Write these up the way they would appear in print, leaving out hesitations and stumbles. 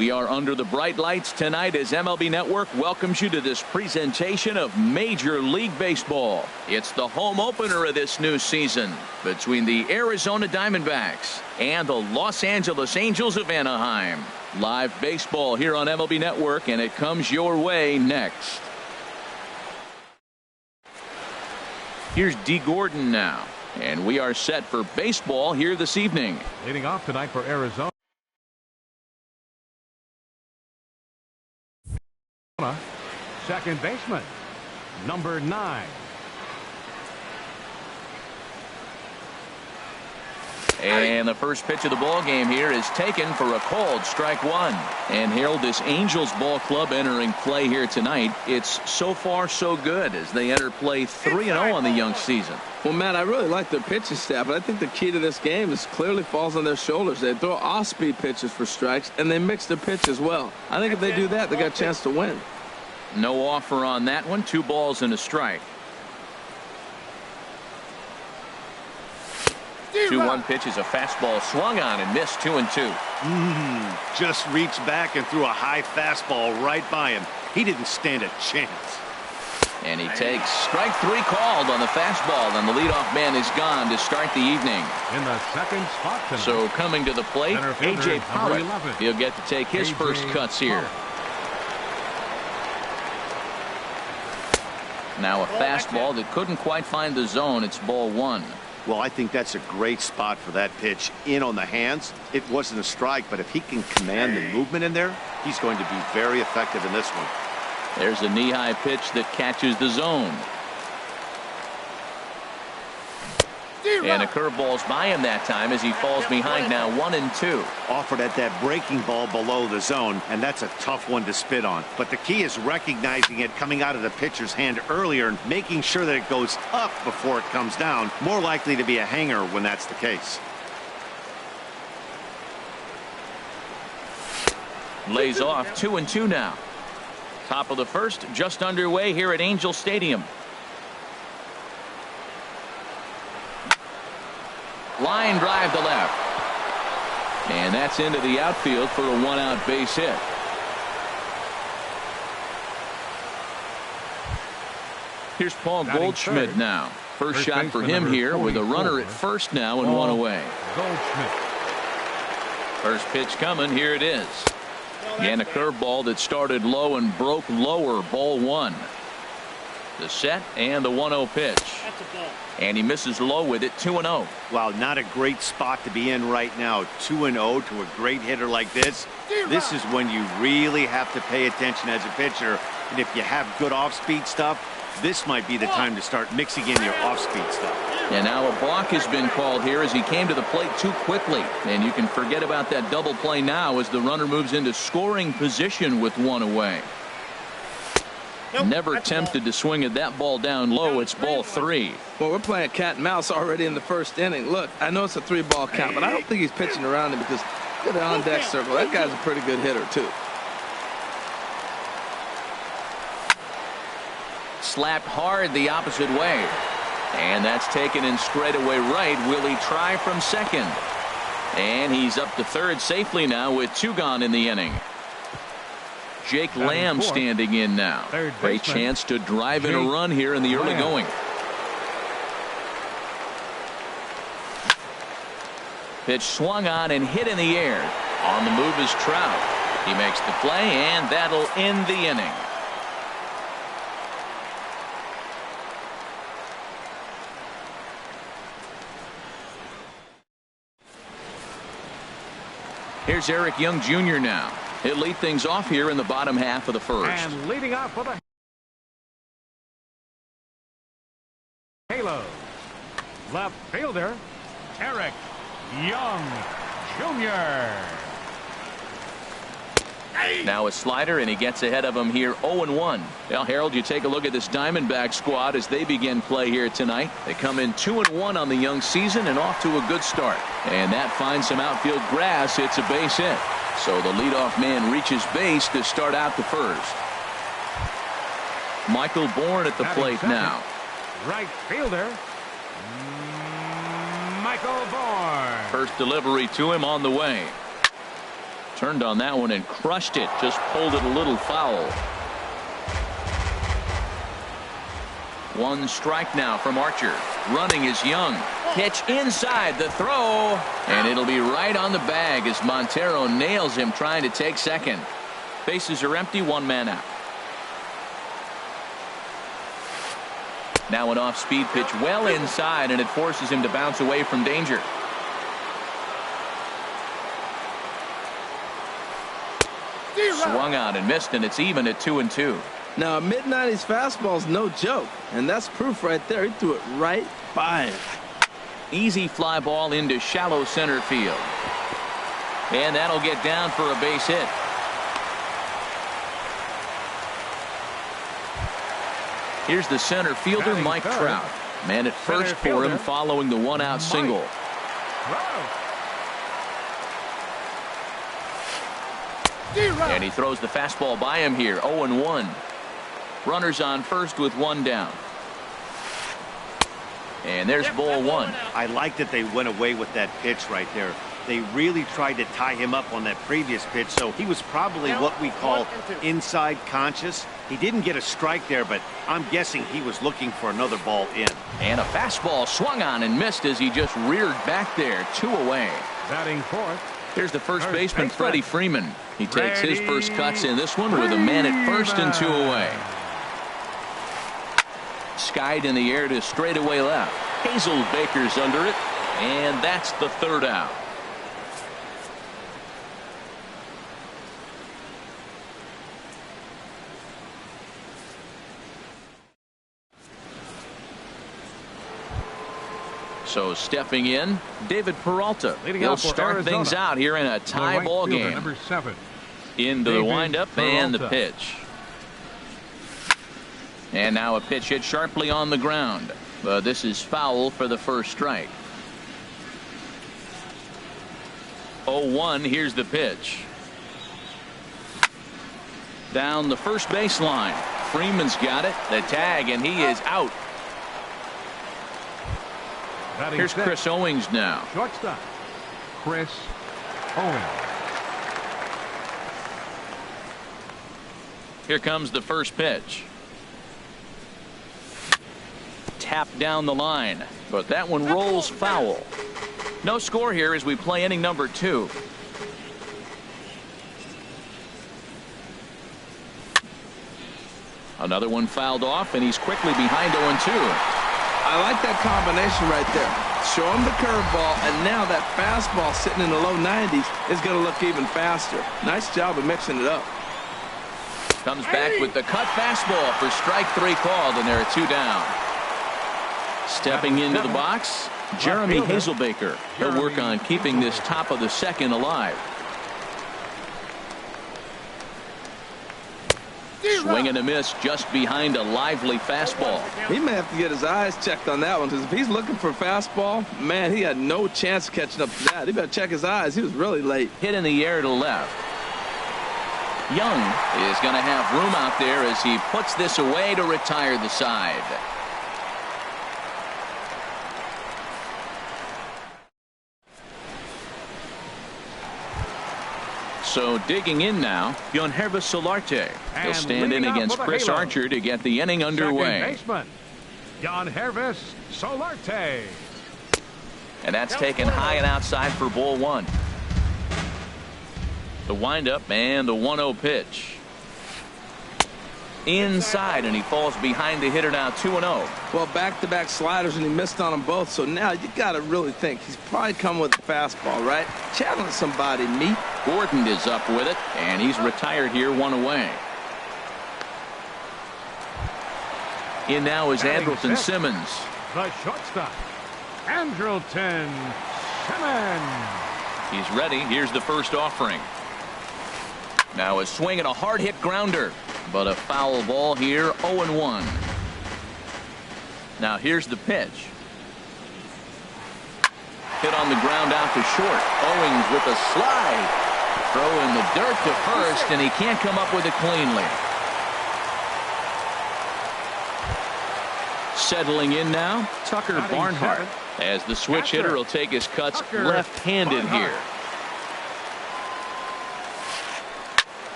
We are under the bright lights tonight as MLB Network welcomes you to this presentation of Major League Baseball. It's the home opener of this new season between the Arizona Diamondbacks and the Los Angeles Angels of Anaheim. Live baseball here on MLB Network, and it comes your way next. Here's D. Gordon now, and we are set for baseball here this evening. Leading off tonight for Arizona, second baseman, number 9. And the first pitch of the ball game here is taken for a called strike one. And Harold, this Angels ball club entering play here tonight, it's so far so good as they enter play 3-0 on the young season. Well, Matt, I really like their pitching staff, but I think the key to this game is clearly falls on their shoulders. They throw off-speed pitches for strikes, and they mix their pitch as well. I think if they do that, they got a chance to win. No offer on that one. 2 balls and a strike. 2-1 pitch is a fastball swung on and missed. 2-2. Just reached back and threw a high fastball right by him. He didn't stand a chance. And he takes strike 3 called on the fastball, and the leadoff man is gone to start the evening. In the second spot tonight, so coming to the plate, A.J. Pollock. He'll get to take his first cuts here. Now a fastball that couldn't quite find the zone. It's ball 1. Well, I think that's a great spot for that pitch in on the hands. It wasn't a strike, but if he can command the movement in there, he's going to be very effective in this one. There's a knee-high pitch that catches the zone. And a curveball's by him that time as he falls behind now 1-2. Offered at that breaking ball below the zone, and that's a tough one to spit on. But the key is recognizing it coming out of the pitcher's hand earlier and making sure that it goes up before it comes down. More likely to be a hanger when that's the case. Lays off. 2-2 now. Top of the first, just underway here at Angel Stadium. Line drive to left. And that's into the outfield for a 1-out base hit. Here's Paul Goldschmidt now. First shot for him here with a runner at first now and 1 away. First pitch coming. Here it is. And a curveball that started low and broke lower. Ball 1. The set and the 1-0 pitch. And he misses low with it. 2-0. Wow, not a great spot to be in right now. 2-0 to a great hitter like this. This is when you really have to pay attention as a pitcher. And if you have good off-speed stuff, this might be the time to start mixing in your off-speed stuff. And now a balk has been called here as he came to the plate too quickly. And you can forget about that double play now as the runner moves into scoring position with 1 away. Never tempted to swing at that ball down low. It's ball 3. Well, we're playing cat and mouse already in the first inning. Look, I know it's a 3-ball count, but I don't think he's pitching around him because look at the on-deck circle. That guy's a pretty good hitter, too. Slapped hard the opposite way. And that's taken in straightaway right. Will he try from second? And he's up to third safely now with 2 gone in the inning. Jake Lamb standing in now. Great chance to drive in a run here in the early going. Pitch swung on and hit in the air. On the move is Trout. He makes the play, and that'll end the inning. Here's Eric Young Jr. now. He'll lead things off here in the bottom half of the first. And leading off for the Halos, left fielder, Eric Young Jr. Now a slider, and he gets ahead of him here 0-1. Now, Harold, you take a look at this Diamondback squad as they begin play here tonight. They come in 2-1 on the young season and off to a good start. And that finds some outfield grass. It's a base hit. So the leadoff man reaches base to start out the first. Michael Bourne at the plate now. Right fielder, Michael Bourne. First delivery to him on the way. Turned on that one and crushed it. Just pulled it a little foul. One strike now from Archer. Running is Young. Pitch inside, the throw, and it'll be right on the bag as Montero nails him trying to take second. Bases are empty, one man out. Now an off-speed pitch well inside, and it forces him to bounce away from danger. Swung on and missed, and it's even at 2-2. Now a mid-90s fastball is no joke, and that's proof right there. He threw it right by him. Easy fly ball into shallow center field, and that'll get down for a base hit. Here's the center fielder, Mike Trout. Man at first for him following the one-out single. And he throws the fastball by him here. 0-1. Runners on first with one down. And there's ball one. I like that they went away with that pitch right there. They really tried to tie him up on that previous pitch, so he was probably what we call inside conscious. He didn't get a strike there, but I'm guessing he was looking for another ball in. And a fastball swung on and missed as he just reared back there. 2 away. Batting fourth. Here's the first baseman, Freddie Freeman. He takes his first cuts in this one with a man at first and 2 away. Skied in the air to straightaway left. Hazelbaker's under it, and that's the third out. So stepping in, David Peralta. He'll start things out here in a tie ball game. Number 7. Into the windup and the pitch. And now a pitch hit sharply on the ground. But this is foul for the first strike. 0-1. Here's the pitch. Down the first baseline. Freeman's got it. The tag, and he is out. Here's Chris Owings now. Shortstop, Chris Owings. Here comes the first pitch. Tapped down the line, but that one rolls foul. No score here as we play inning number 2. Another one fouled off, and he's quickly behind 0-2. I like that combination right there. Show him the curveball, and now that fastball sitting in the low 90s is going to look even faster. Nice job of mixing it up. Comes back with the cut fastball for strike 3 called, and there are 2 down. Stepping into the box, Jeremy Hazelbaker. He'll work on keeping this top of the second alive. Swing and a miss just behind a lively fastball. He may have to get his eyes checked on that one, because if he's looking for a fastball, man, he had no chance of catching up to that. He better check his eyes. He was really late. Hit in the air to left. Young is going to have room out there as he puts this away to retire the side. So digging in now, Yonhervis Solarte. He'll stand in against Chris Archer to get the inning underway. Second baseman, Yonhervis Solarte. And that's taken high and outside for ball 1. The windup and the 1-0 pitch. Inside, and he falls behind the hitter now. 2-0. Well, back-to-back sliders, and he missed on them both. So now you got to really think he's probably coming with the fastball, right? Challenge somebody, meet. Gordon is up with it, and he's retired here, 1 away. In now is Andrelton Simmons. The shortstop, Andrelton Simmons. He's ready. Here's the first offering. Now a swing and a hard hit grounder, but a foul ball here. 0-1. Now here's the pitch. Hit on the ground out to short. Owings with a slide. Throw in the dirt to first, and he can't come up with it cleanly. Settling in now, Tucker Barnhart. As the switch hitter will take his cuts left-handed here.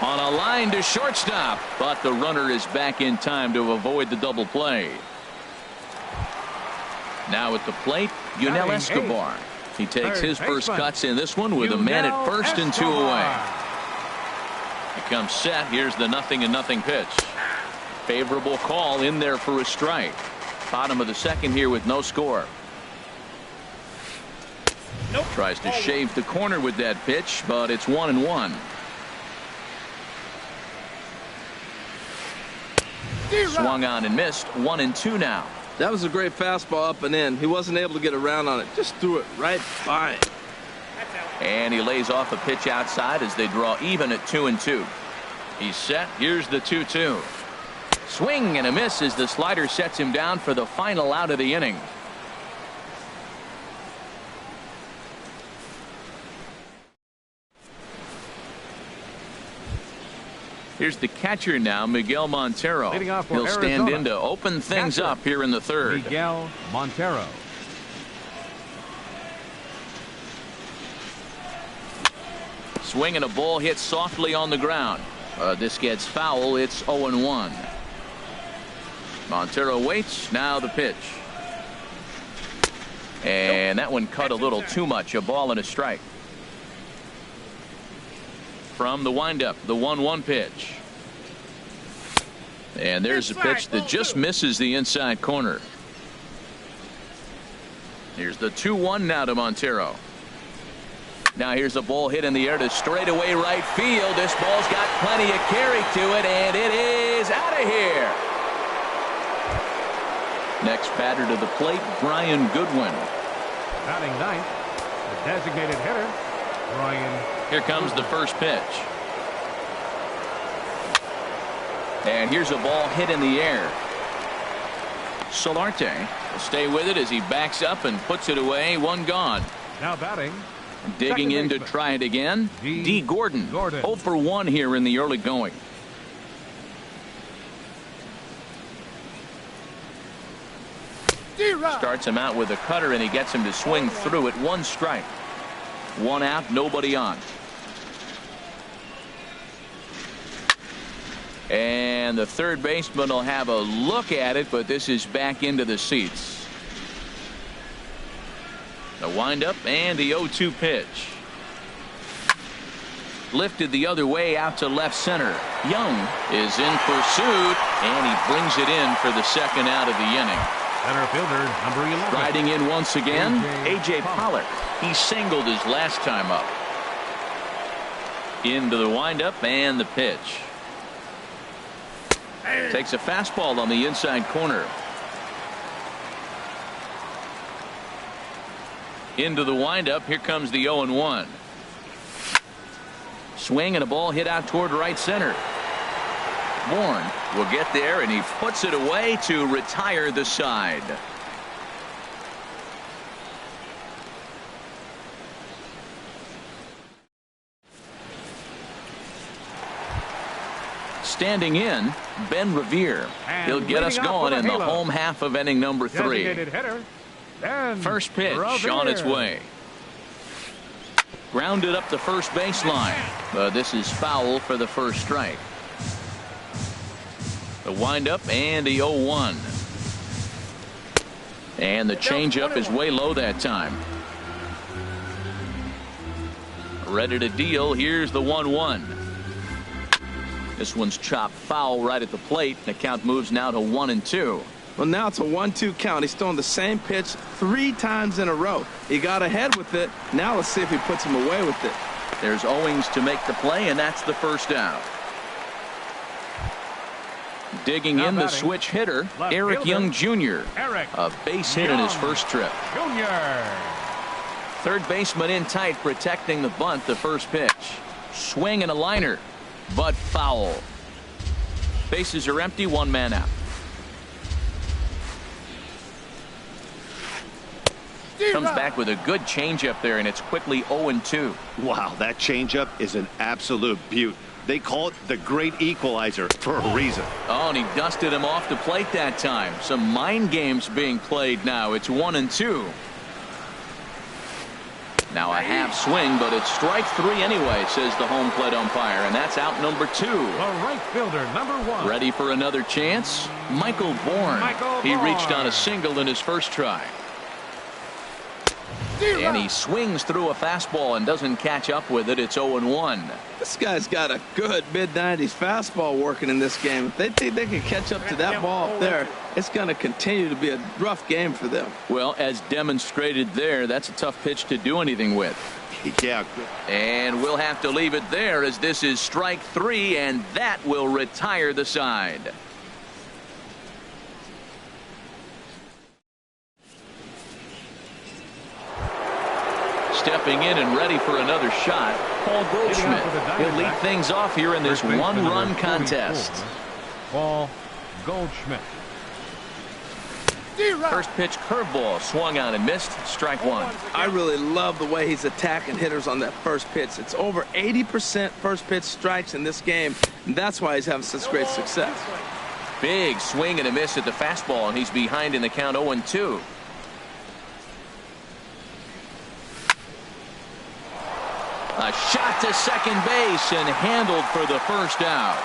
On a line to shortstop, but the runner is back in time to avoid the double play. Now at the plate, Yunel Escobar. He takes his first cuts in this one with a man at first and 2 away. He comes set. Here's the 0-0 pitch. Favorable call in there for a strike. Bottom of the second here with no score. Tries to shave the corner with that pitch, but it's 1-1. Swung on and missed. 1-2 now. That was a great fastball up and in. He wasn't able to get around on it. Just threw it right by him. And he lays off a pitch outside as they draw even at 2-2. He's set. Here's the 2-2. Swing and a miss as the slider sets him down for the final out of the inning. Here's the catcher now, Miguel Montero. He'll stand in to open things up here in the third. Miguel Montero. Swing and a ball hit softly on the ground. This gets foul. It's 0-1. Montero waits. Now the pitch. And that one cut a little too much. A ball and a strike. From the windup, the 1-1 pitch. And there's a pitch that just misses the inside corner. Here's the 2-1 now to Montero. Now here's a ball hit in the air to straightaway right field. This ball's got plenty of carry to it, and it is out of here. Next batter to the plate, Brian Goodwin. Batting ninth, the designated hitter, Brian. Here comes the first pitch. And here's a ball hit in the air. Solarte will stay with it as he backs up and puts it away. One gone. Now batting. Digging in to try it again. D. Gordon. 0 for 1 here in the early going. Starts him out with a cutter and he gets him to swing through it. 1 strike. 1 out, nobody on. And the third baseman will have a look at it, but this is back into the seats. The windup and the 0-2 pitch. Lifted the other way out to left center. Young is in pursuit, and he brings it in for the second out of the inning. Center fielder, number 11. Riding in once again, A.J. Pollock. He singled his last time up. Into the windup and the pitch. Takes a fastball on the inside corner. Into the windup. Here comes the 0-1. Swing and a ball hit out toward right center. Bourne will get there and he puts it away to retire the side. Standing in, Ben Revere. He'll get us going in the home half of inning number 3. First pitch on its way. Grounded up the first baseline. This is foul for the first strike. The windup and the 0-1. And the changeup is way low that time. Ready to deal. Here's the 1-1. This one's chopped foul right at the plate. The count moves now to 1-2. Well, now it's a 1-2 count. He's throwing the same pitch 3 times in a row. He got ahead with it. Now let's see if he puts him away with it. There's Owings to make the play, and that's the first out. Digging in the switch hitter, Eric Young Jr. A base hit in his first trip. Third baseman in tight, protecting the bunt. The first pitch. Swing and a liner, but foul. Bases are empty. 1 man out. Comes back with a good changeup there, and it's quickly 0-2. Wow, that changeup is an absolute beaut. They call it the great equalizer for a reason. Oh, and he dusted him off the plate that time. Some mind games being played now. It's 1-2. Now a half swing, but it's strike 3 anyway, says the home plate umpire, and that's out number 2. The right fielder, number 1. Ready for another chance? Michael Bourne. He reached on a single in his first try. And he swings through a fastball and doesn't catch up with it. It's 0-1. This guy's got a good mid-90s fastball working in this game. If they think they can catch up to that ball up there, it's going to continue to be a rough game for them. Well, as demonstrated there, that's a tough pitch to do anything with. Yeah. And we'll have to leave it there as this is strike 3, and that will retire the side. Stepping in and ready for another shot, Paul Goldschmidt. He'll lead things off here in this one-run contest. Paul Goldschmidt. First pitch curveball swung on and missed. Strike 1. I really love the way he's attacking hitters on that first pitch. It's over 80% first pitch strikes in this game, and that's why he's having such great success. Big swing and a miss at the fastball, and he's behind in the count 0-2. A shot to second base and handled for the first out.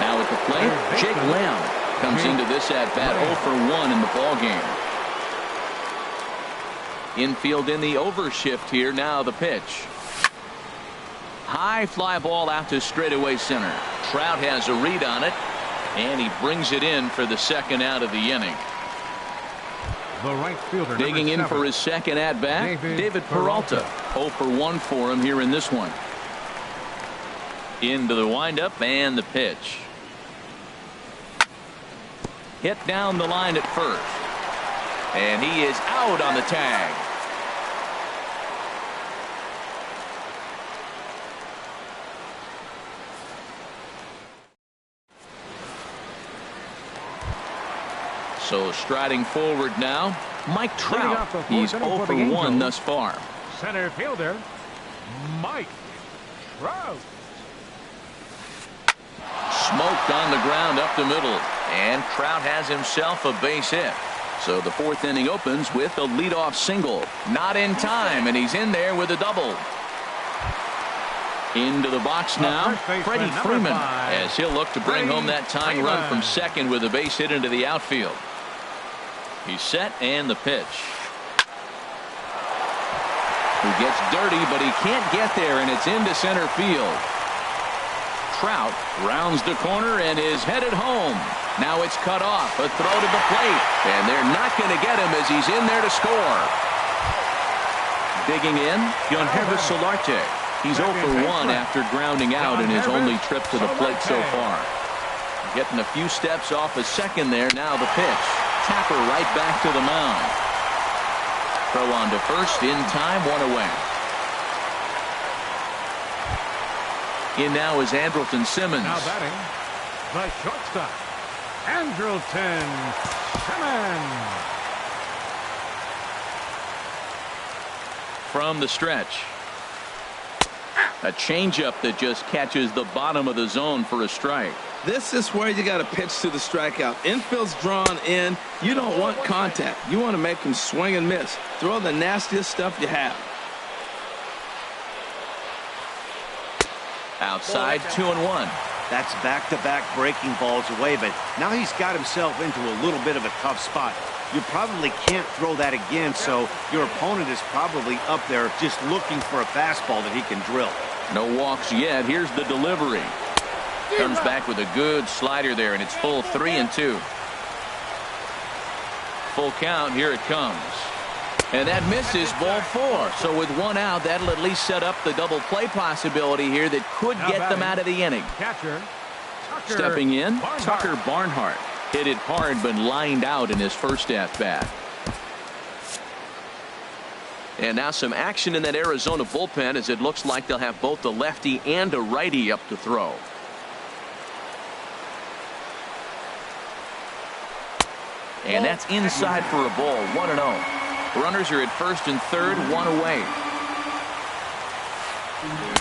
Now at the plate, Jake Lamb comes into this at-bat 0 for 1 in the ballgame. Infield in the overshift here. Now the pitch. High fly ball out to straightaway center. Trout has a read on it, and he brings it in for the second out of the inning. The right fielder, digging in for his second at-bat, David Peralta. 0 for 1 for him here in this one. Into the windup and the pitch. Hit down the line at first. And he is out on the tag. So striding forward now, Mike Trout. He's 0 for 1 thus far. Center fielder, Mike Trout. Smoked on the ground up the middle, and Trout has himself a base hit. So the 4th inning opens with a leadoff single. Not in time, and he's in there with a double. Into the box now, Freddie Freeman, as he'll look to bring home that tying run from second with a base hit into the outfield. He's set, and the pitch. He gets dirty, but he can't get there, and it's into center field. Trout rounds the corner and is headed home. Now it's cut off. A throw to the plate, and they're not going to get him as he's in there to score. Digging in, Yangervis Solarte. He's 0 for 1 after grounding out in his only trip to the plate so far. Getting a few steps off a second there. Now the pitch. Tapper right back to the mound. Throw on to first in time, 1 away. In now is Andrelton Simmons. Now batting, the shortstop, Andrelton Simmons. From the stretch. A changeup that just catches the bottom of the zone for a strike. This is where you got to pitch to the strikeout. Infield's drawn in. You don't want contact. You want to make him swing and miss. Throw the nastiest stuff you have. Outside, 2-1. That's back-to-back breaking balls away, but now he's got himself into a little bit of a tough spot. You probably can't throw that again, so your opponent is probably up there just looking for a fastball that he can drill. No walks yet. Here's the delivery. Comes back with a good slider there, and it's full 3-2. Full count. Here it comes. And that misses, ball 4. So with 1 out, that'll at least set up the double play possibility here that could get them out of the inning. Catcher, stepping in, Tucker Barnhart. Hit it hard but lined out in his first at-bat. And now some action in that Arizona bullpen as it looks like they'll have both a lefty and a righty up to throw. And that's inside for a ball, 1-0. Runners are at first and third, 1 away.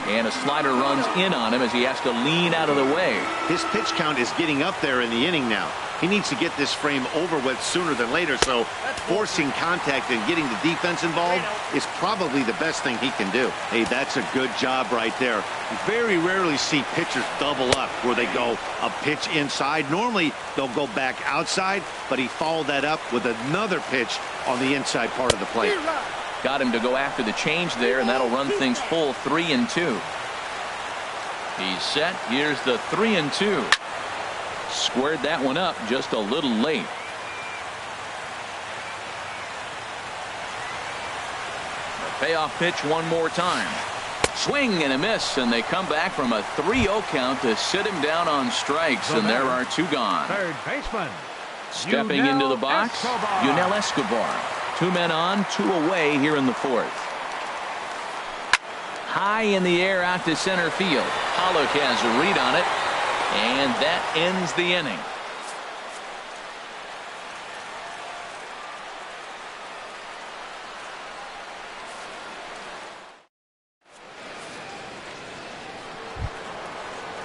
And a slider runs in on him as he has to lean out of the way. His pitch count is getting up there in the inning now. He needs to get this frame over with sooner than later, so forcing contact and getting the defense involved is probably the best thing he can do. Hey, that's a good job right there. You very rarely see pitchers double up where they go a pitch inside. Normally, they'll go back outside, but he followed that up with another pitch on the inside part of the plate. Got him to go after the change there, and that'll run things full 3-2. He's set. Here's the 3-2. Squared that one up just a little late. The payoff pitch one more time. Swing and a miss, and they come back from a 3-0 count to sit him down on strikes, and there are 2 gone. Third baseman. Stepping into the box, Yunel Escobar. 2 men on, 2 away here in the 4th. High in the air out to center field. Pollock has a read on it, and that ends the inning.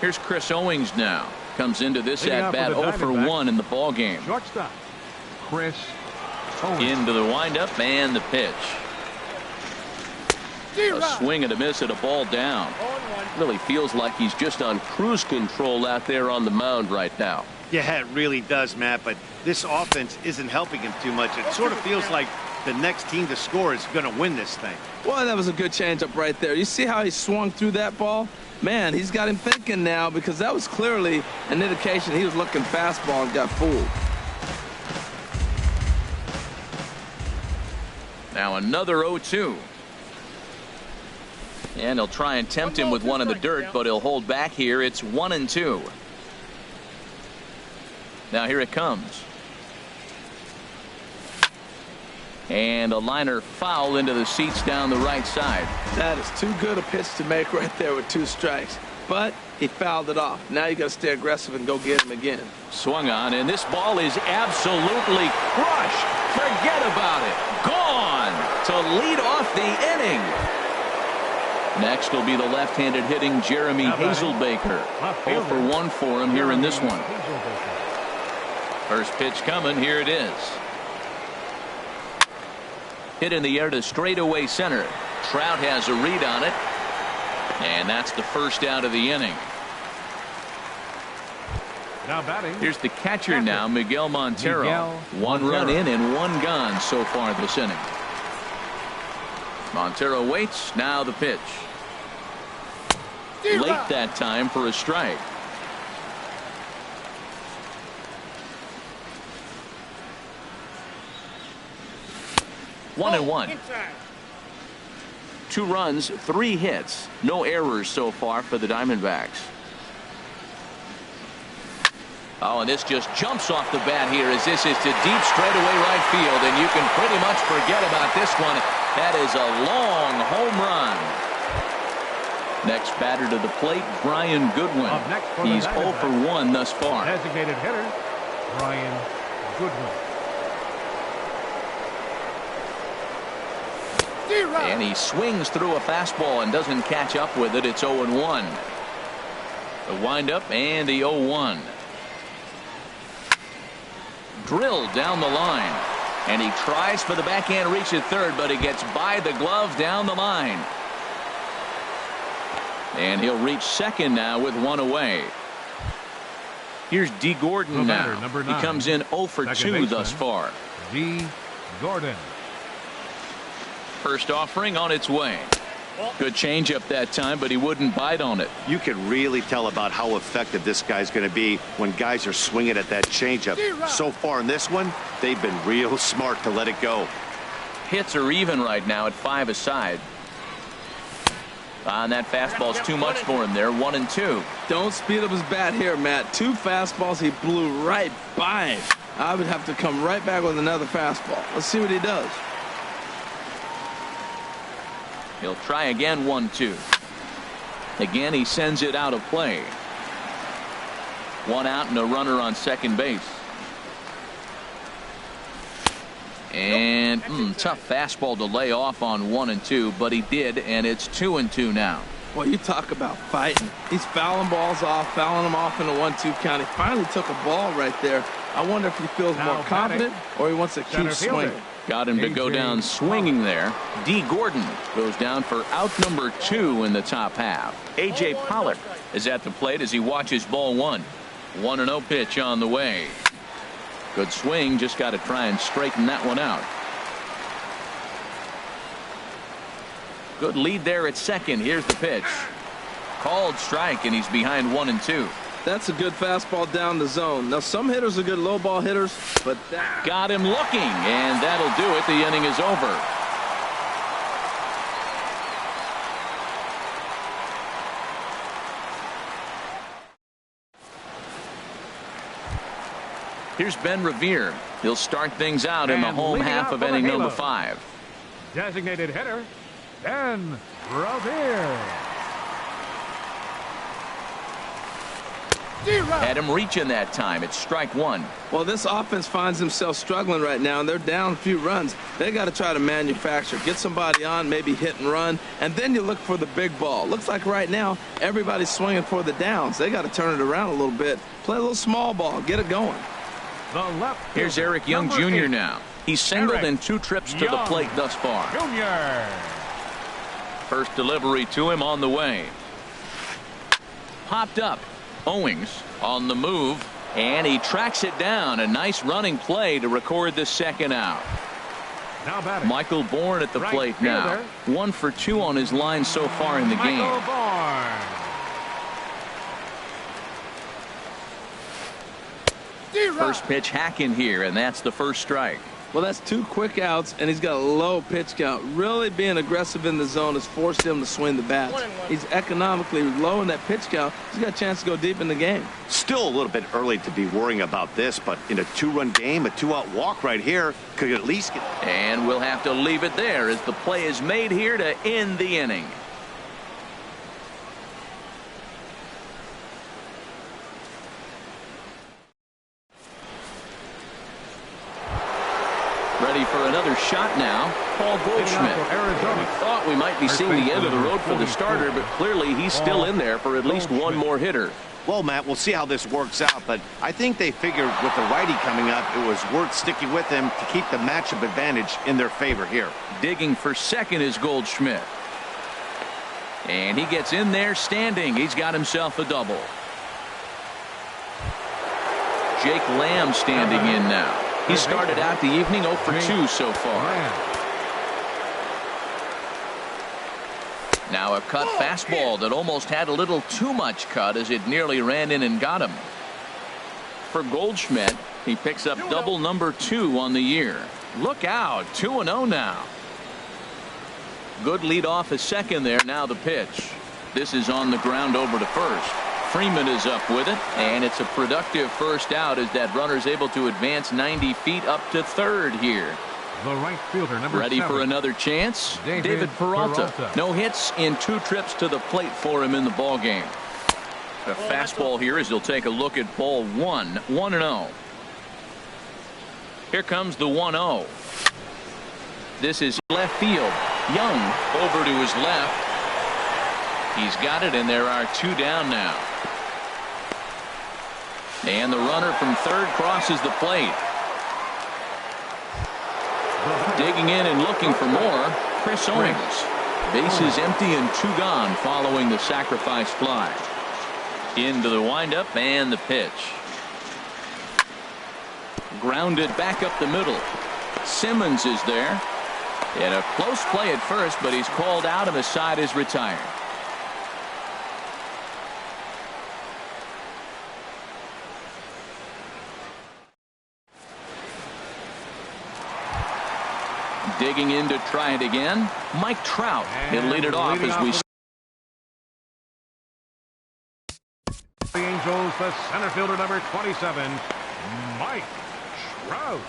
Here's Chris Owings now. Comes into this at bat 0 for 1 in the ball game. Shortstop, Chris Owings. Into the windup and the pitch. A swing and a miss at a ball down. Really feels like he's just on cruise control out there on the mound right now. Yeah, it really does, Matt, but this offense isn't helping him too much. It sort of feels like the next team to score is going to win this thing. Well, that was a good changeup right there. You see how he swung through that ball? Man, he's got him thinking now, because that was clearly an indication he was looking fastball and got fooled. Now another 0-2. And he'll try and tempt him with one in the dirt, but he'll hold back here. It's 1-2. Now here it comes. And a liner foul into the seats down the right side. That is too good a pitch to make right there with 2 strikes. But he fouled it off. Now you got to stay aggressive and go get him again. Swung on, and this ball is absolutely crushed. Forget about it. Gone to lead off the inning. Next will be the left-handed hitting Jeremy Hazelbaker. 0 for 1 for him here in this one. First pitch coming. Here it is. Hit in the air to straightaway center. Trout has a read on it. And that's the first out of the inning. Now batting. Here's the catcher now, Miguel Montero. 1 run in and 1 gone so far this inning. Montero waits. Now the pitch. Late that time for a strike. One and one. 2 runs, 3 hits, no errors so far for the Diamondbacks. Oh, and this just jumps off the bat here as this is to deep straightaway right field, and you can pretty much forget about this one. That is a long home run. Next batter to the plate, Brian Goodwin. He's 0 for 1 thus far. Designated hitter, Brian Goodwin. And he swings through a fastball and doesn't catch up with it. It's 0-1. The windup and the 0-1. Drilled down the line. And he tries for the backhand reach at third, but he gets by the glove down the line. And he'll reach second now with 1 away. Here's D. Gordon now. He comes in 0 for 2 thus far. D. Gordon. First offering on its way. Good changeup that time, but he wouldn't bite on it. You can really tell about how effective this guy's going to be when guys are swinging at that changeup. So far in this one, they've been real smart to let it go. Hits are even right now at 5 aside. And that fastball's too much for him there. 1-2. Don't speed up his bat here, Matt. 2 fastballs, he blew right by him. I would have to come right back with another fastball. Let's see what he does. He'll try again. 1-2. Again, he sends it out of play. 1 out and a runner on second base. And tough fastball to lay off on 1-2, but he did, and it's 2-2 now. Well, you talk about fighting. He's fouling balls off, fouling them off in the 1-2 count. He finally took a ball right there. I wonder if he feels more confident or he wants to keep swinging. Got him to go down swinging there. D. Gordon goes down for out number 2 in the top half. A.J. Pollard is at the plate as he watches ball 1. 1-0 pitch on the way. Good swing, just got to try and straighten that one out. Good lead there at second. Here's the pitch. Called strike, and he's behind 1-2. That's a good fastball down the zone. Now, some hitters are good low ball hitters, but that got him looking, and that'll do it. The inning is over. Here's Ben Revere. He'll start things out in the home half of inning number 5. Designated hitter, Ben Revere. Had him reaching that time. It's strike 1. Well, this offense finds themselves struggling right now, and they're down a few runs. They got to try to manufacture, get somebody on, maybe hit and run, and then you look for the big ball. Looks like right now everybody's swinging for the downs. They got to turn it around a little bit, play a little small ball, get it going. Here's Eric Young Jr. now. He's singled in 2 trips to the plate thus far. Jr. First delivery to him on the way. Popped up. Owings on the move, and he tracks it down. A nice running play to record the second out. Now batting. Michael Bourne at the plate now. 1 for 2 on his line so far in the game. First pitch hack in here, and that's the first strike. Well, that's 2 quick outs, and he's got a low pitch count. Really being aggressive in the zone has forced him to swing the bat. He's economically low in that pitch count. He's got a chance to go deep in the game. Still a little bit early to be worrying about this, but in a 2-run game, a 2-out walk right here could at least get. And we'll have to leave it there as the play is made here to end the inning. Ready for another shot now. Paul Goldschmidt. We thought we might be seeing the end of the road for the starter, but clearly he's still in there for at least one more hitter. Well, Matt, we'll see how this works out, but I think they figured with the righty coming up, it was worth sticking with him to keep the matchup advantage in their favor here. Digging for second is Goldschmidt. And he gets in there standing. He's got himself a double. Jake Lamb standing in now. He started out the evening 0 for 2 so far. Now a cut fastball that almost had a little too much cut as it nearly ran in and got him. For Goldschmidt, he picks up double number 2 on the year. Look out, 2-0 now. Good lead off a second there. Now the pitch. This is on the ground over to first. Freeman is up with it, and it's a productive first out as that runner's able to advance 90 feet up to third here. The right fielder, number Ready 7. for another chance? David Peralta. No hits in 2 trips to the plate for him in the ball game. A fastball here as he'll take a look at ball 1. 1-0. Here comes the 1-0. This is left field. Young over to his left. He's got it, and there are 2 down now. And the runner from third crosses the plate. Digging in and looking for more, Chris Owings. Bases empty and 2 gone following the sacrifice fly. Into the windup and the pitch. Grounded back up the middle. Simmons is there. And a close play at first, but he's called out and the side is retired. Digging in to try it again. Mike Trout. He'll lead it off as we. The Angels, the center fielder, number 27, Mike Trout.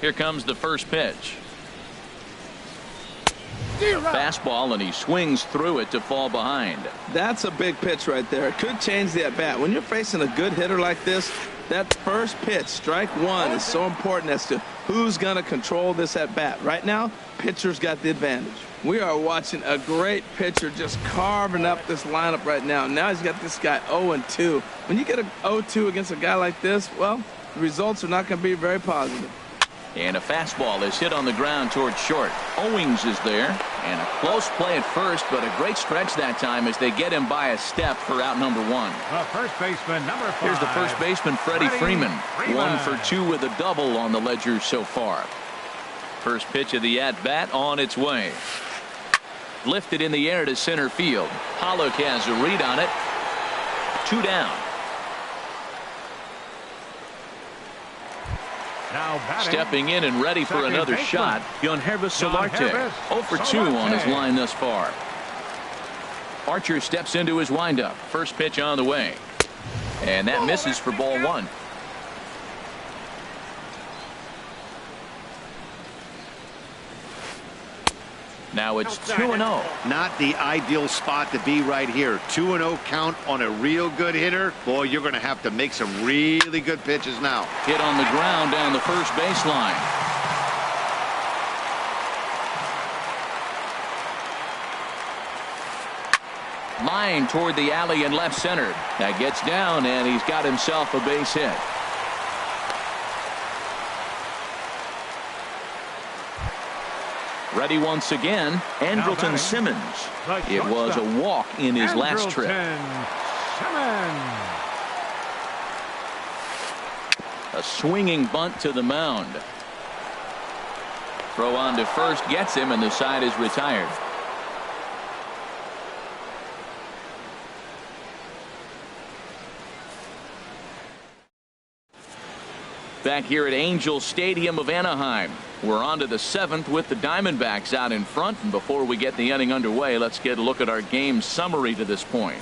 Here comes the first pitch. Fastball, and he swings through it to fall behind. That's a big pitch right there. It could change the at-bat. When you're facing a good hitter like this, that first pitch, strike one, is so important as to who's going to control this at-bat. Right now, pitcher's got the advantage. We are watching a great pitcher just carving up this lineup right now. Now he's got this guy 0-2. When you get a 0-2 against a guy like this, well, the results are not going to be very positive. And a fastball is hit on the ground towards short. Owings is there, and a close play at first, but a great stretch that time as they get him by a step for out number one. The first baseman, number 5. Here's the first baseman, Freddie Freeman. 1 for 2 with a double on the ledger so far. First pitch of the at-bat on its way. Lifted in the air to center field. Pollock has a read on it. 2 down. Now batting. Stepping in and ready for Second another baseman. shot, Yohanrherbis Solarte. Yohanrherbis 0 for 2 on his Solarte. line thus far. Archer steps into his windup. First pitch on the way. And that misses for ball 1. Now it's 2-0. Not the ideal spot to be right here. 2-0 count on a real good hitter. Boy, you're going to have to make some really good pitches now. Hit on the ground down the first baseline. Line toward the alley in left center. That gets down, and he's got himself a base hit. Ready once again, Andrelton Simmons. It was a walk in his last trip. Simmons. A swinging bunt to the mound. Throw on to first gets him, and the side is retired. Back here at Angel Stadium of Anaheim. We're on to the 7th with the Diamondbacks out in front. And before we get the inning underway, let's get a look at our game summary to this point.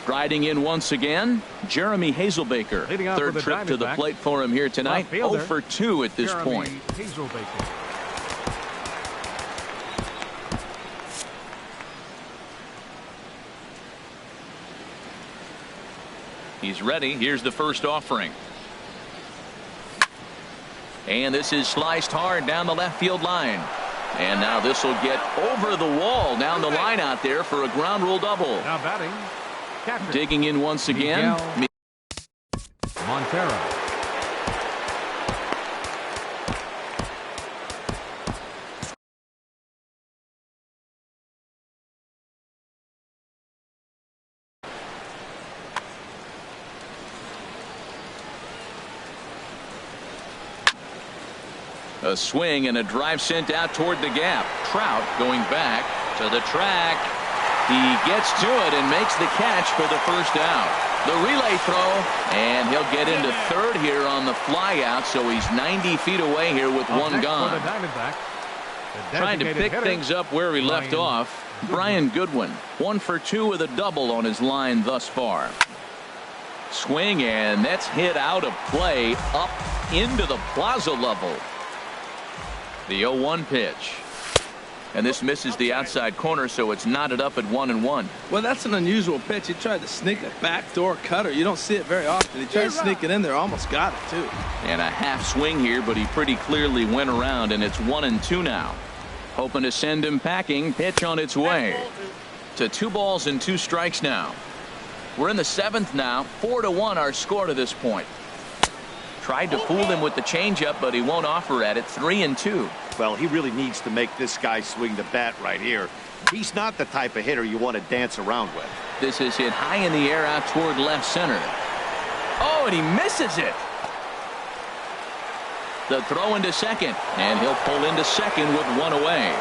Striding in once again, Jeremy Hazelbaker. Third trip to the plate for him here tonight. 0 for 2 at this point. Hazelbaker. He's ready. Here's the first offering. And this is sliced hard down the left field line. And now this will get over the wall down the line out there for a ground rule double. Now batting. Catcher. Digging in once again. Montero. A swing and a drive sent out toward the gap. Trout going back to the track. He gets to it and makes the catch for the first out. The relay throw, and he'll get into third here on the fly out, so he's 90 feet away here with one gone. Trying to pick things up where he left off. Brian Goodwin, 1 for 2 with a double on his line thus far. Swing, and that's hit out of play up into the plaza level. The 0-1 pitch. And this misses the outside corner, so it's knotted up at 1-1. Well, that's an unusual pitch. He tried to sneak a backdoor cutter. You don't see it very often. He tried to sneak it in there, almost got it too. And a half swing here, but he pretty clearly went around, and it's 1-2 now. Hoping to send him packing. Pitch on its way. To 2 balls and 2 strikes now. We're in the 7th now. 4-1 our score to this point. Tried to fool him with the changeup, but he won't offer at it. 3-2. Well, he really needs to make this guy swing the bat right here. He's not the type of hitter you want to dance around with. This is hit high in the air out toward left center. Oh, and he misses it. The throw into second, and he'll pull into second with 1 away.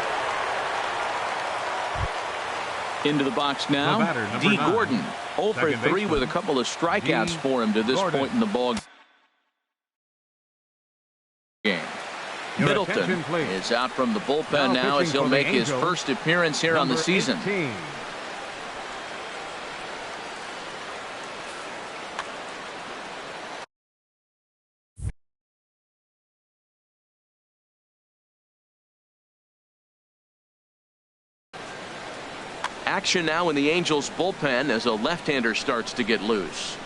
Into the box now, D. Gordon. 0 for 3 with a couple of strikeouts for him to this point in the ball game. Middleton is out from the bullpen now as he'll make his first appearance here on the season. 18. Action now in the Angels bullpen as a left-hander starts to get loose.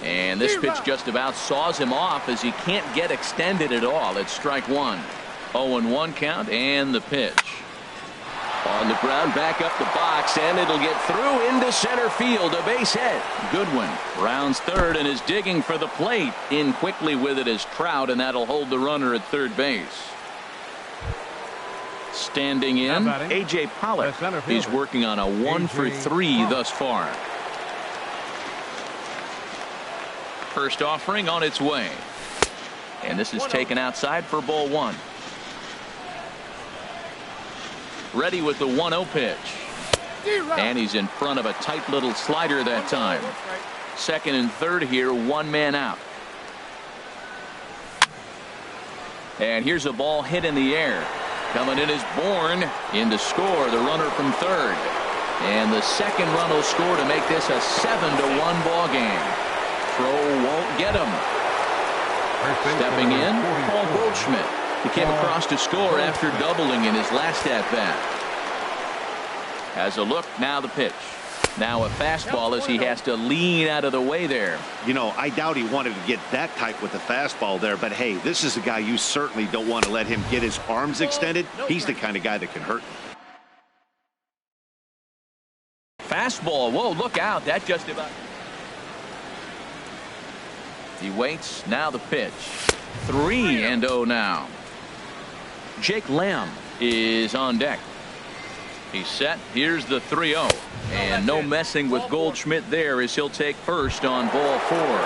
And this pitch just about saws him off as he can't get extended at all. It's strike one. 0-1 count and the pitch. On the ground, back up the box, and it'll get through into center field. A base hit. Goodwin rounds third and is digging for the plate. In quickly with it is Trout, and that'll hold the runner at third base. Standing in, A.J. Pollock. He's working on a 1-for-3 thus far. First offering on its way. And this is taken outside for ball one. Ready with the 1-0 pitch. And he's in front of a tight little slider that time. Second and third here, one man out. And here's a ball hit in the air. Coming in is Bourne. In to score, the runner from third. And the second run will score to make this a 7-1 ball game. Throw won't get him. Stepping in, Paul Goldschmidt. He came across to score after doubling in his last at-bat. Has a look, now the pitch. Now a fastball as he has to lean out of the way there. You know, I doubt he wanted to get that tight with the fastball there, but hey, this is a guy you certainly don't want to let him get his arms extended. He's the kind of guy that can hurt. Fastball, whoa, look out, that just about. He waits, now the pitch. 3-0 now. Jake Lamb is on deck. He's set. Here's the 3-0. And no messing with Goldschmidt there as he'll take first on ball four.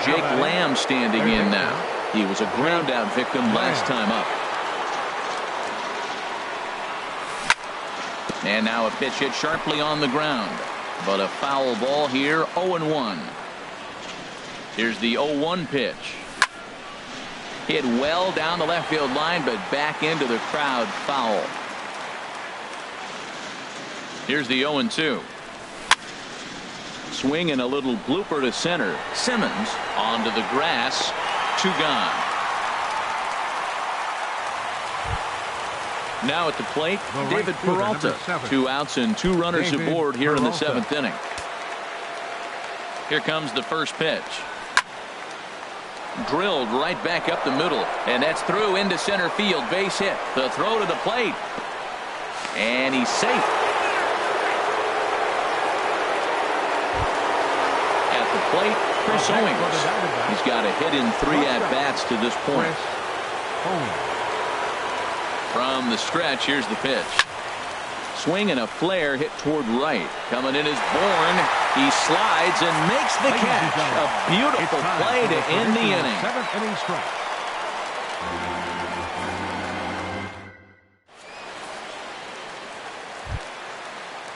Jake Lamb standing in now. He was a ground out victim last time up. And now a pitch hit sharply on the ground. But a foul ball here, 0-1. Here's the 0-1 pitch. Hit well down the left field line, but back into the crowd, foul. Here's the 0-2. Swing and a little blooper to center. Simmons onto the grass. 2 gone. Now at the plate, David Peralta. 2 outs and 2 runners aboard here in the 7th inning. Here comes the first pitch. Drilled right back up the middle, and that's through into center field. Base hit. The throw to the plate, and he's safe. At the plate, Chris Owings. He's got a hit in 3 at-bats to this point. From the stretch, here's the pitch. Swing and a flare hit toward right. Coming in is Bourne. He slides and makes the catch. A beautiful play to end the inning. 7th inning strike.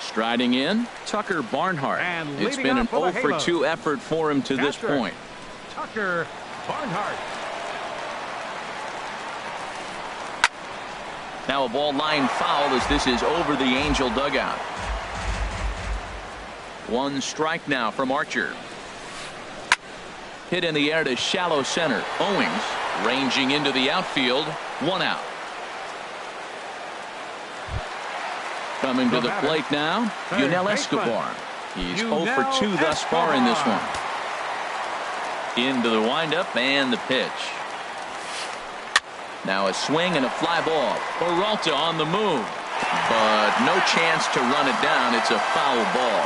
Striding in, Tucker Barnhart. And it's been an 0-for-2 effort for him to this point. Tucker Barnhart. Now a ball line foul as this is over the Angel dugout. 1 strike now from Archer. Hit in the air to shallow center. Owings ranging into the outfield. 1 out. Coming to the plate now, Yunel Escobar. He's 0-for-2 thus far in this one. Into the windup and the pitch. Now a swing and a fly ball. Peralta on the move, but no chance to run it down. It's a foul ball.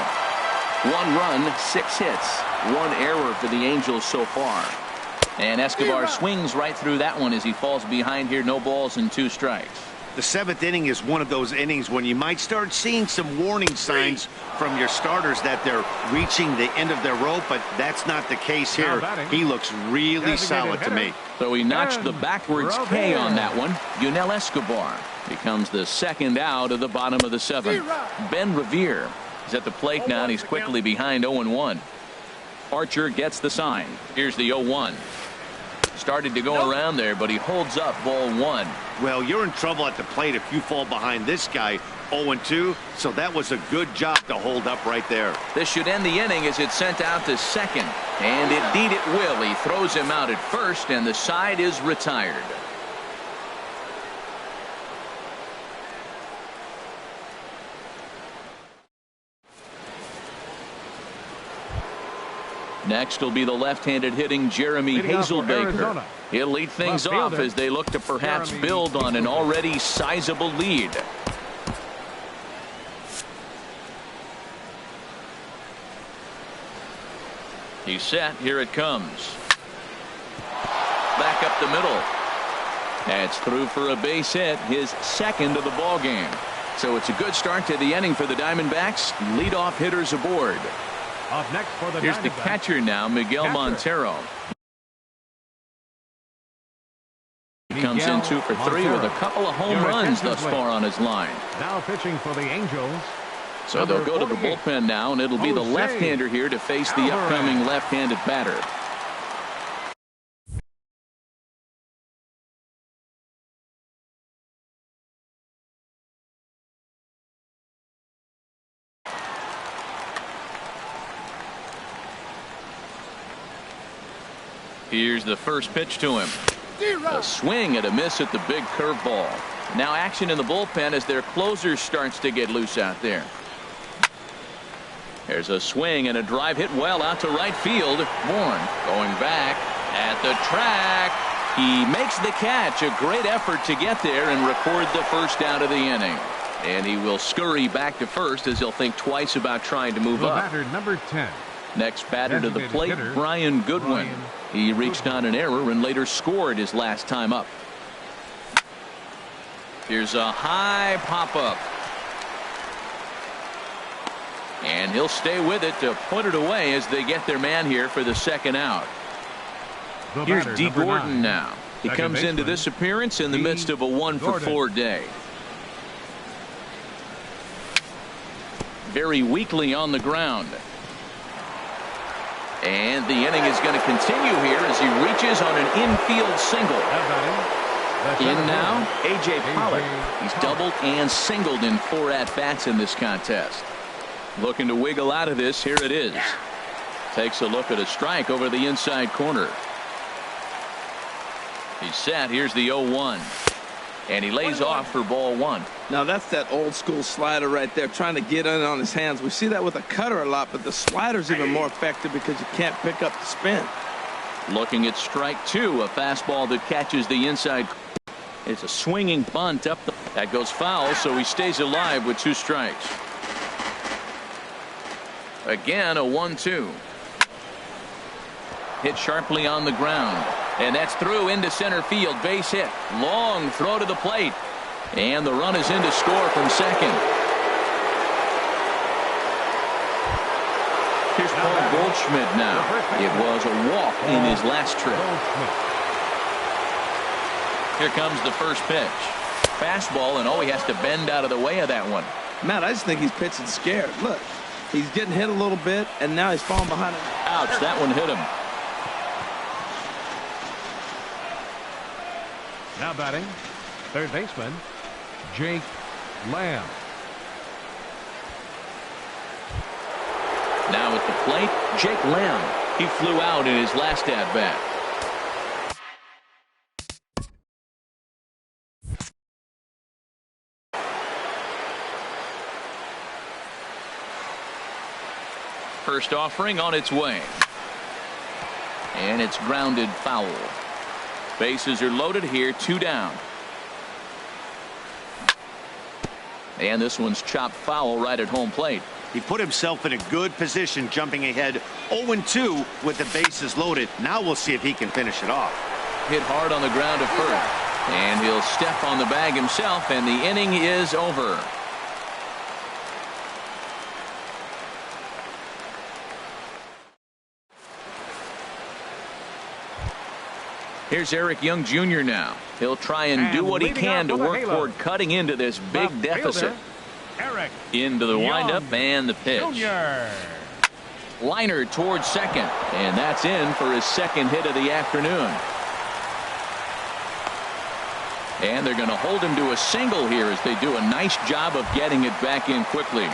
1 run, 6 hits, 1 error for the Angels so far. And Escobar swings right through that one as he falls behind here. No balls and 2 strikes. The 7th inning is one of those innings when you might start seeing some warning signs from your starters that they're reaching the end of their rope, but that's not the case here. He looks really solid to me. So he notched the backwards K on that one. Yunel Escobar becomes the 2nd out of the bottom of the 7th. Ben Revere is at the plate now, and he's quickly behind 0-1. Archer gets the sign. Here's the 0-1. Started to go around there, but he holds up ball 1. Well, you're in trouble at the plate if you fall behind this guy. 0-2, so that was a good job to hold up right there. This should end the inning as it's sent out to second, and indeed it will. He throws him out at first, and the side is retired. Next will be the left-handed hitting Jeremy Hazelbaker. He'll lead things off as they look to perhaps build on an already sizable lead. He's set. Here it comes. Back up the middle. That's through for a base hit, his second of the ball game. So it's a good start to the inning for the Diamondbacks. Leadoff hitters aboard. Up next for the Here's the catcher now, Miguel Montero. He comes in 2 for 3 with a couple of home runs thus far on his line. Now pitching for the Angels. So they'll go to the bullpen now, and it'll be the left-hander here to face the upcoming left-handed batter. Here's the first pitch to him. A swing and a miss at the big curveball. Now action in the bullpen as their closer starts to get loose out there. There's a swing and a drive hit well out to right field. Bourne going back at the track. He makes the catch. A great effort to get there and record the first out of the inning. And he will scurry back to first as he'll think twice about trying to move up. Batter number 10. Next batter to the plate, Brian Goodwin. He reached on an error and later scored his last time up. Here's a high pop-up. And he'll stay with it to put it away as they get their man here for the second out. Here's D. Gordon now. He comes into this appearance in the midst of a 1-for-4 day. Very weakly on the ground. And the inning is going to continue here as he reaches on an infield single. In now, A.J. Pollock. He's doubled and singled in 4 at-bats in this contest. Looking to wiggle out of this. Here it is. Takes a look at a strike over the inside corner. He's set. Here's the 0-1. And he lays off for ball 1. Now that's that old school slider right there, trying to get in on his hands. We see that with a cutter a lot, but the slider's even more effective because you can't pick up the spin. Looking at strike 2, a fastball that catches the inside. It's a swinging bunt up. That goes foul, so he stays alive with 2 strikes. Again, a 1-2. Hit sharply on the ground. And that's through into center field. Base hit. Long throw to the plate. And the run is in to score from second. Here's Paul Goldschmidt now. It was a walk in his last trip. Here comes the first pitch. Fastball, and he has to bend out of the way of that one. Matt, I just think he's pitching scared. Look, he's getting hit a little bit, and now he's falling behind him. Ouch, that one hit him. Now batting, third baseman, Jake Lamb. Now at the plate, Jake Lamb. He flew out in his last at-bat. First offering on its way. And it's grounded foul. Bases are loaded here, 2 down. And this one's chopped foul right at home plate. He put himself in a good position, jumping ahead 0-2 with the bases loaded. Now we'll see if he can finish it off. Hit hard on the ground to first. And he'll step on the bag himself, and the inning is over. Here's Eric Young Jr. now. He'll try and do what he can to work toward cutting into this big deficit. Into the windup and the pitch. Liner towards second. And that's in for his second hit of the afternoon. And they're going to hold him to a single here as they do a nice job of getting it back in quickly.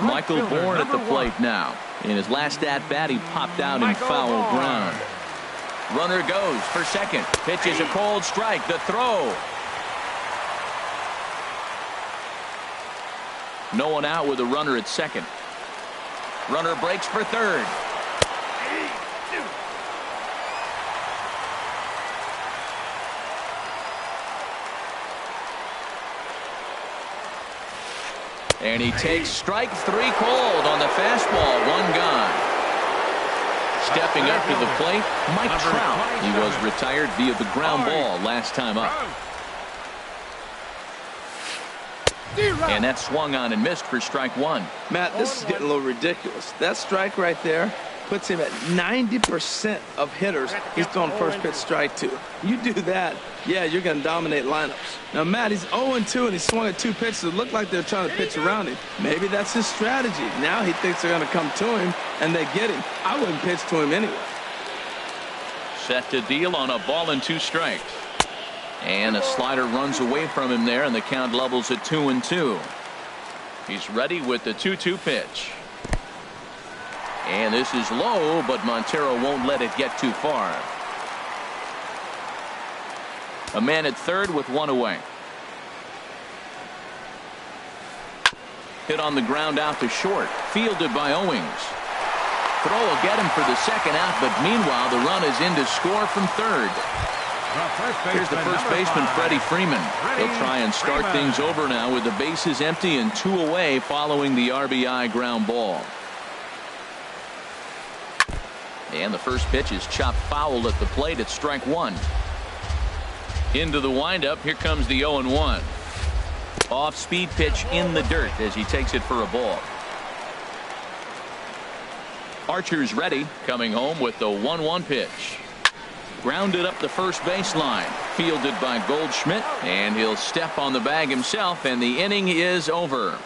Michael Bourne at the plate now. In his last at-bat, he popped out in foul ground. Runner goes for second. Pitch is a cold strike. The throw. No one out with a runner at second. Runner breaks for third. And he takes strike 3 cold on the fastball. 1 gone. Stepping up to the plate, Mike Trout. He was retired via the ground ball last time up. And that swung on and missed for strike 1. Matt, this is getting a little ridiculous. That strike right there puts him at 90% of hitters he's throwing first pitch strike to. You do that, yeah, you're going to dominate lineups. Now, Matt, he's 0-2 and he swung at 2 pitches that look like they're trying to pitch around him. Maybe that's his strategy. Now he thinks they're going to come to him and they get him. I wouldn't pitch to him anyway. Set to deal on a ball and 2 strikes. And a slider runs away from him there, and the count levels at 2-2. He's ready with the 2-2 pitch. And this is low, but Montero won't let it get too far. A man at third with 1 away. Hit on the ground out to short. Fielded by Owings. Throw will get him for the second out, but meanwhile the run is in to score from third. Here's the first baseman, Freddie Freeman. He'll try and start things over now with the bases empty and 2 away following the RBI ground ball. And the first pitch is chopped foul at the plate at strike 1. Into the windup. Here comes the 0-1. Off-speed pitch in the dirt as he takes it for a ball. Archer's ready, coming home with the 1-1 pitch. Grounded up the first baseline. Fielded by Goldschmidt, and he'll step on the bag himself, and the inning is over.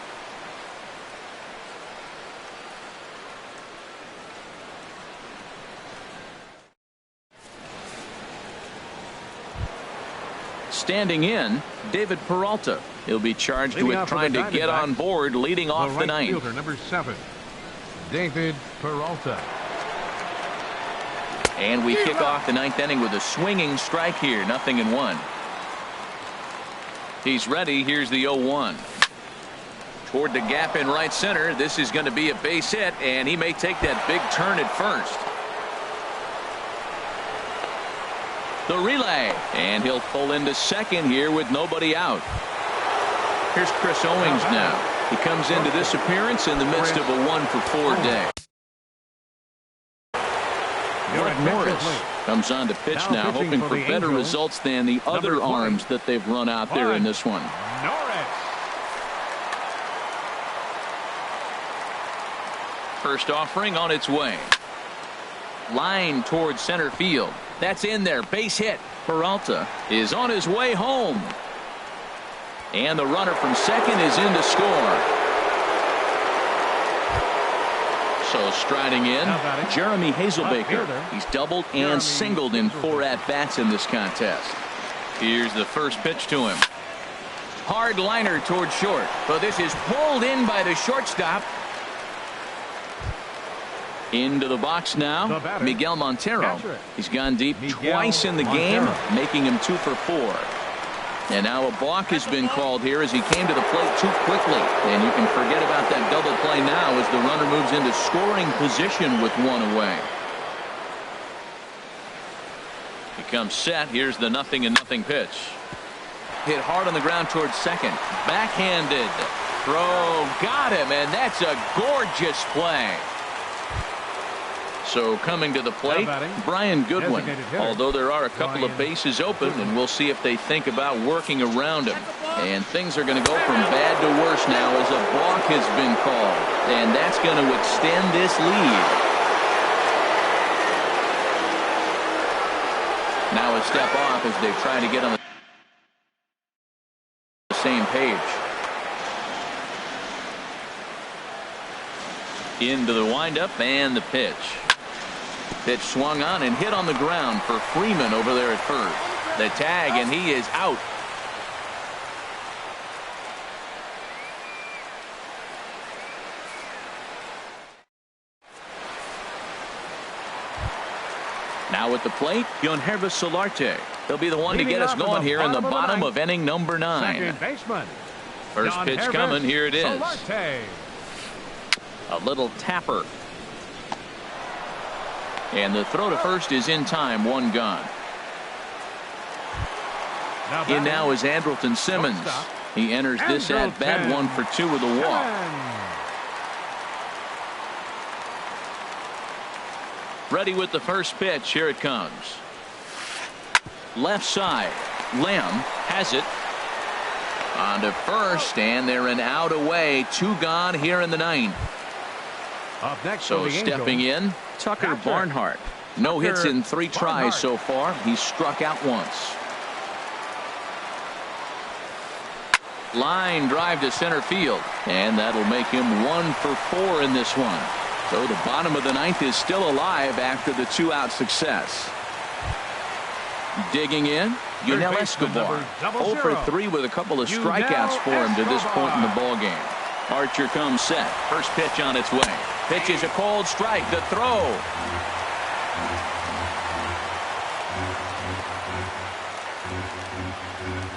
Standing in, David Peralta. He'll be charged with trying to get on board, leading off the ninth. Fielder, number 7, David Peralta. And we kick off the 9th inning with a swinging strike here. 0-1. He's ready. Here's the 0-1. Toward the gap in right center. This is going to be a base hit, and he may take that big turn at first. The relay, and he'll pull into second here with nobody out. Here's Chris Owings now. He comes into this appearance in the midst of a 1-for-4 day. Morris comes on to pitch now, hoping for better results than the other arms that they've run out there in this one. First offering on its way. Line towards center field. That's in there. Base hit. Peralta is on his way home. And the runner from second is in to score. So striding in, Jeremy Hazelbaker. He's doubled and singled in 4 at-bats in this contest. Here's the first pitch to him. Hard liner towards short. But this is pulled in by the shortstop. Into the box now, Miguel Montero. He's gone deep twice in the game, making him 2 for 4. And now a balk has been called here as he came to the plate too quickly. And you can forget about that double play now as the runner moves into scoring position with 1 away. He comes set. Here's the 0-0 pitch. Hit hard on the ground towards second. Backhanded. Throw. Got him. And that's a gorgeous play. So coming to the plate, Brian Goodwin. Although there are a couple of bases open, and we'll see if they think about working around him. And things are going to go from bad to worse now as a balk has been called. And that's going to extend this lead. Now a step off as they try to get on the same page. Into the windup and the pitch. Pitch swung on and hit on the ground for Freeman over there at first. The tag, and he is out. Now at the plate, Yonhervis Solarte. He'll be the one to get us going here in the bottom of inning number 9. First pitch coming. Here it is. A little tapper. And the throw to first is in time, one gone. In now is Andrelton Simmons. He enters this at bat 1 for 2 with a walk. Ready with the first pitch. Here it comes. Left side. Lamb has it. On to first, and they're an out away. 2 gone here in the 9th. Up next, so stepping in, Tucker Barnhart. No hits in 3 tries so far. He's struck out once. Line drive to center field, and that'll make him 1 for 4 in this one. So the bottom of the 9th is still alive after the 2-out success. Digging in, Yunel Escobar. 0 for 3 with a couple of strikeouts for him to this point in the ball game. Archer comes set. First pitch on its way. Pitch is a cold strike. The throw.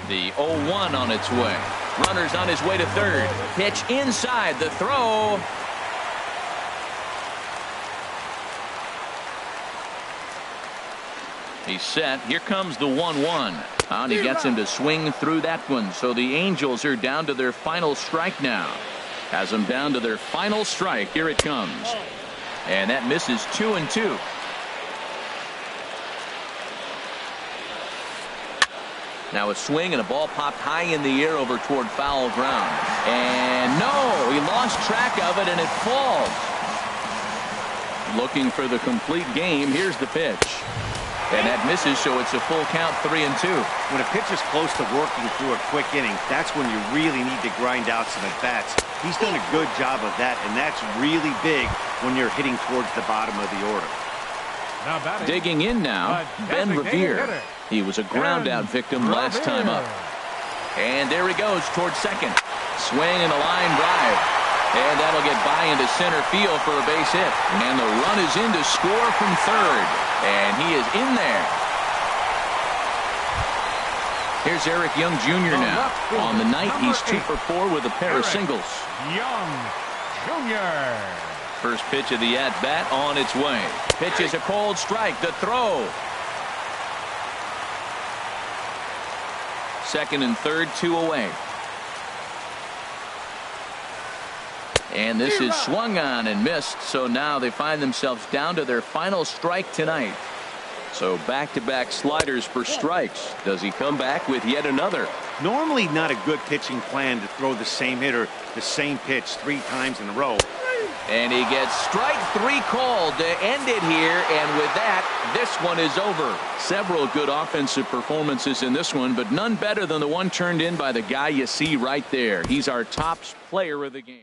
The 0-1 on its way. Runners on his way to third. Pitch inside. The throw. He's set. Here comes the 1-1. And he gets him to swing through that one. So the Angels are down to their final strike now. Has them down to their final strike. Here it comes. And that misses 2-2. Now a swing and a ball popped high in the air over toward foul ground. And no, he lost track of it and it falls. Looking for the complete game. Here's the pitch. And that misses, so it's a full count, 3-2. When a pitcher's close to working through a quick inning, that's when you really need to grind out some at-bats. He's done a good job of that, and that's really big when you're hitting towards the bottom of the order. Digging in now, Ben Revere. He was a ground-out victim last time up. And there he goes towards second. Swing and a line drive. And that'll get by into center field for a base hit. And the run is in to score from third. And he is in there. Here's Eric Young Jr. now. On the night, he's 2 for 4 with a pair of singles. Young Jr. First pitch of the at-bat on its way. Pitch is a cold strike. The throw. Second and third, 2 away. And this is swung on and missed, so now they find themselves down to their final strike tonight. So back-to-back sliders for strikes. Does he come back with yet another? Normally not a good pitching plan to throw the same hitter the same pitch 3 times in a row. And he gets strike 3 called to end it here, and with that, this one is over. Several good offensive performances in this one, but none better than the one turned in by the guy you see right there. He's our top player of the game.